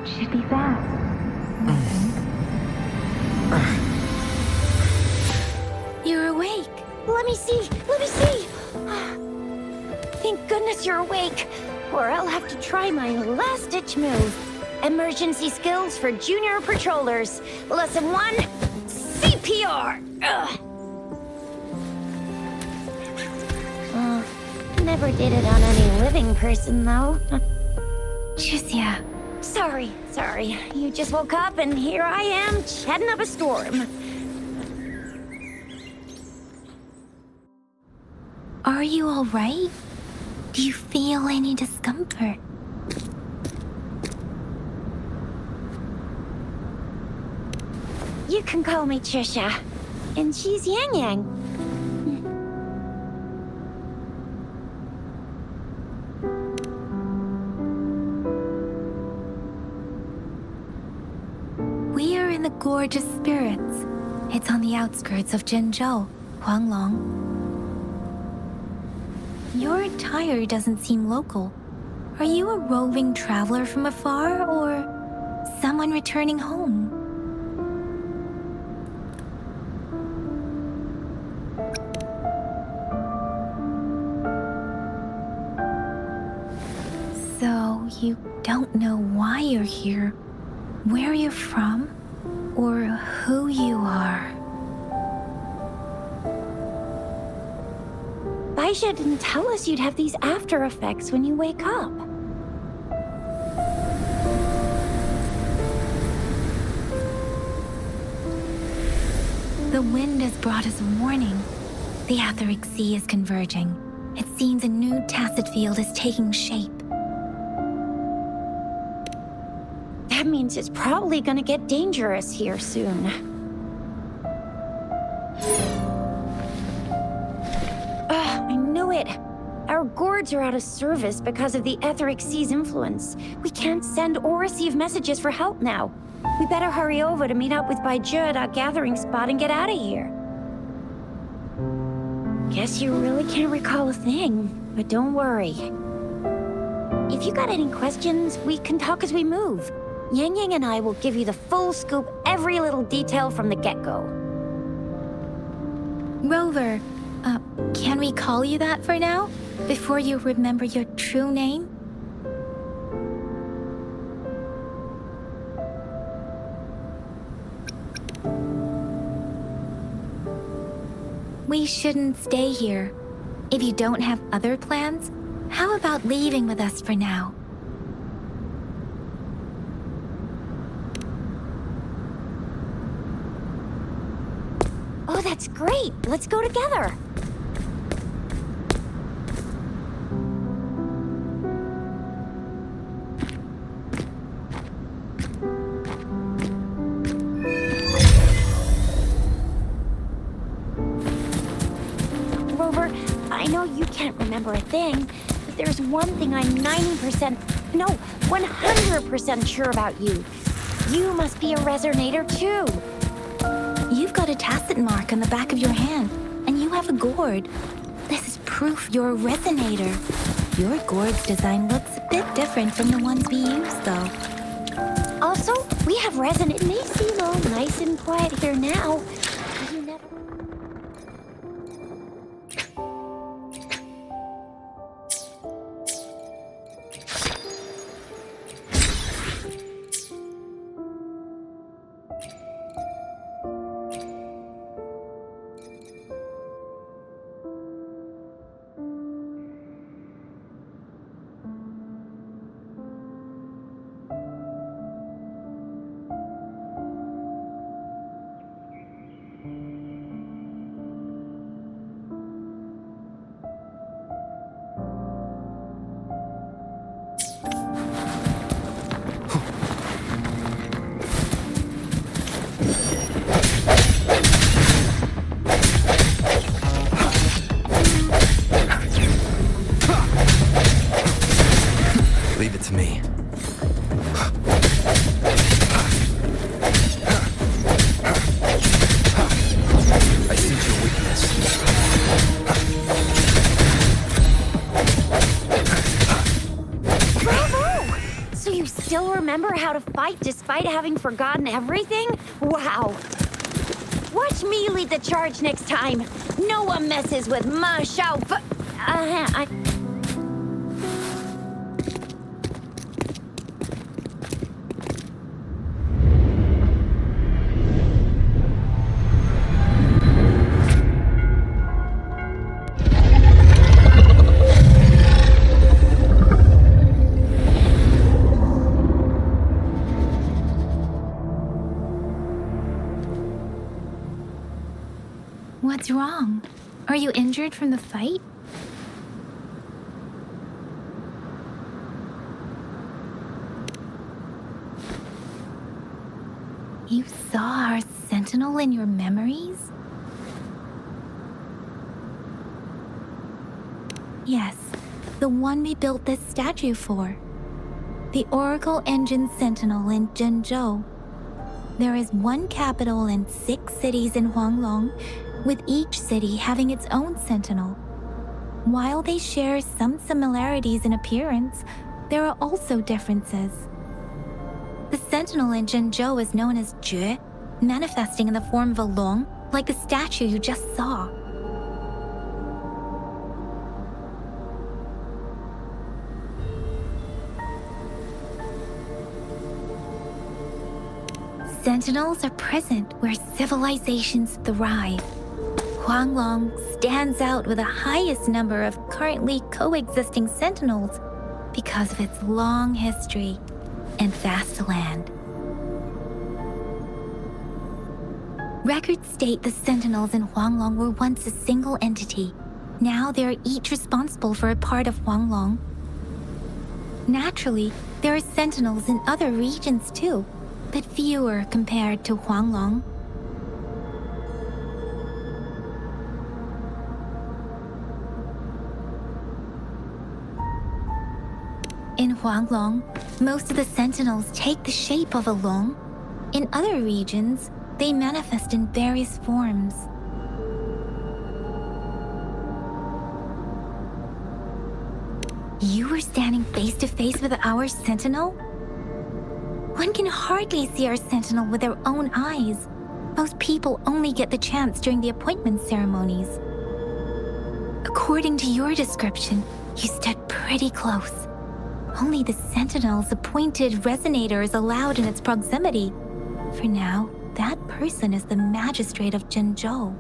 Should be fast. You're awake. Let me see! Let me see! Thank goodness you're awake, or I'll have to try my last-ditch move. Emergency skills for junior patrollers. Lesson 1, CPR! Never did it on any living person, though. Jusia. Sorry. You just woke up, and here I am, chatting up a storm. Are you all right? Do you feel any discomfort? You can call me Trisha, and she's Yang Yang. We are in the Gorgeous Spirits. It's on the outskirts of Zhenzhou, Huanglong. Your attire doesn't seem local. Are you a roving traveler from afar, or someone returning home? So, you don't know why you're here, where you're from, or who you are. Baisha didn't tell us you'd have these after effects when you wake up. The wind has brought us a warning. The Etheric Sea is converging. It seems a new tacit field is taking shape. That means it's probably gonna get dangerous here soon. I knew it! Our gourds are out of service because of the Etheric Sea's influence. We can't send or receive messages for help now. We better hurry over to meet up with Baizhi at our gathering spot and get out of here. Guess you really can't recall a thing, but don't worry. If you got any questions, we can talk as we move. Yang Yang and I will give you the full scoop, every little detail from the get-go. Rover, can we call you that for now? Before you remember your true name? We shouldn't stay here. If you don't have other plans, how about leaving with us for now? Oh, that's great! Let's go together! Rover, I know you can't remember a thing, but there's one thing I'm 90%, no, 100% sure about you. You must be a resonator too. You've got a tacit mark on the back of your hand, and you have a gourd. This is proof you're a resonator. Your gourd's design looks a bit different from the ones we use, though. Also, we have resin. It may seem all nice and quiet here now, but you never... remember how to fight despite having forgotten everything? Wow. Watch me lead the charge next time. No one messes with my Shao Fu. What's wrong? Are you injured from the fight? You saw our sentinel in your memories? Yes, the one we built this statue for. The Oracle Engine Sentinel in Zhenzhou. There is one capital and 6 cities in Huanglong, with each city having its own sentinel. While they share some similarities in appearance, there are also differences. The sentinel in Zhenzhou is known as Jue, manifesting in the form of a long, like the statue you just saw. Sentinels are present where civilizations thrive. Huanglong stands out with the highest number of currently coexisting sentinels because of its long history and vast land. Records state the sentinels in Huanglong were once a single entity. Now they are each responsible for a part of Huanglong. Naturally, there are sentinels in other regions too, but fewer compared to Huanglong. In Huanglong, most of the sentinels take the shape of a long. In other regions, they manifest in various forms. You were standing face to face with our sentinel? One can hardly see our sentinel with their own eyes. Most people only get the chance during the appointment ceremonies. According to your description, you stood pretty close. Only the sentinel's appointed resonator is allowed in its proximity. For now, that person is the magistrate of Zhenzhou.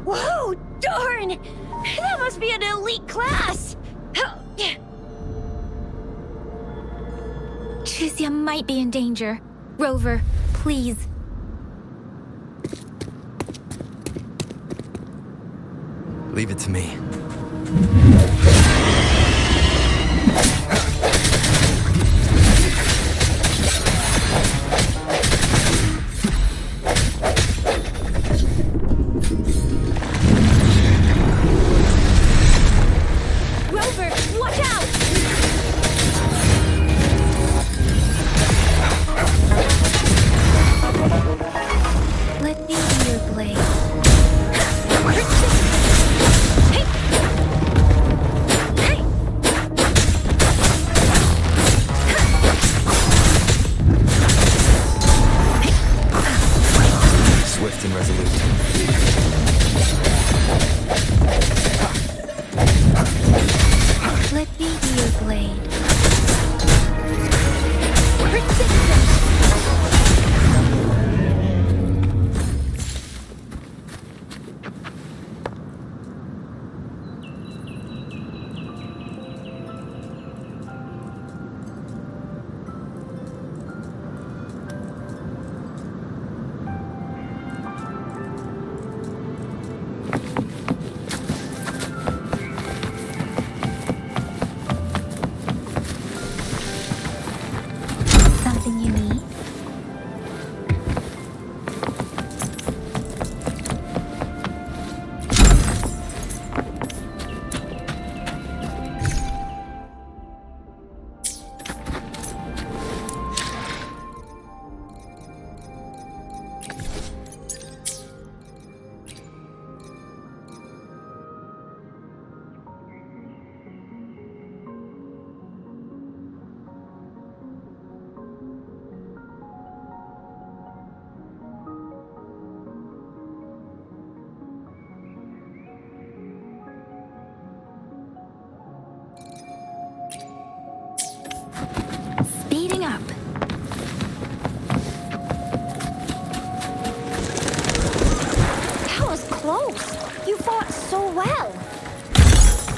Whoa, darn! That must be an elite class! Chixia might be in danger. Rover, please. Leave it to me. Rover, watch out! Let me be your blade.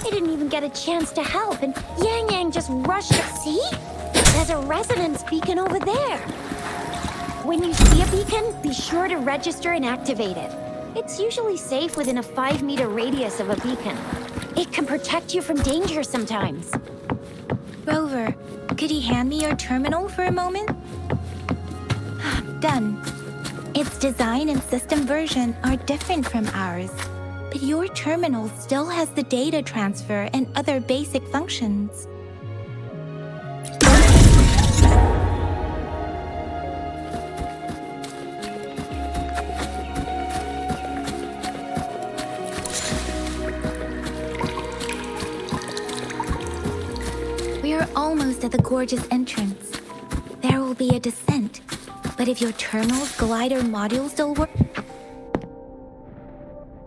I didn't even get a chance to help, and Yang Yang just rushed to see? There's a resonance beacon over there. When you see a beacon, be sure to register and activate it. It's usually safe within a 5-meter radius of a beacon. It can protect you from danger sometimes. Rover, could you hand me your terminal for a moment? Done. Its design and system version are different from ours, but your terminal still has the data transfer and other basic functions. We are almost at the gorgeous entrance. There will be a descent, but if your terminal's glider modules still work,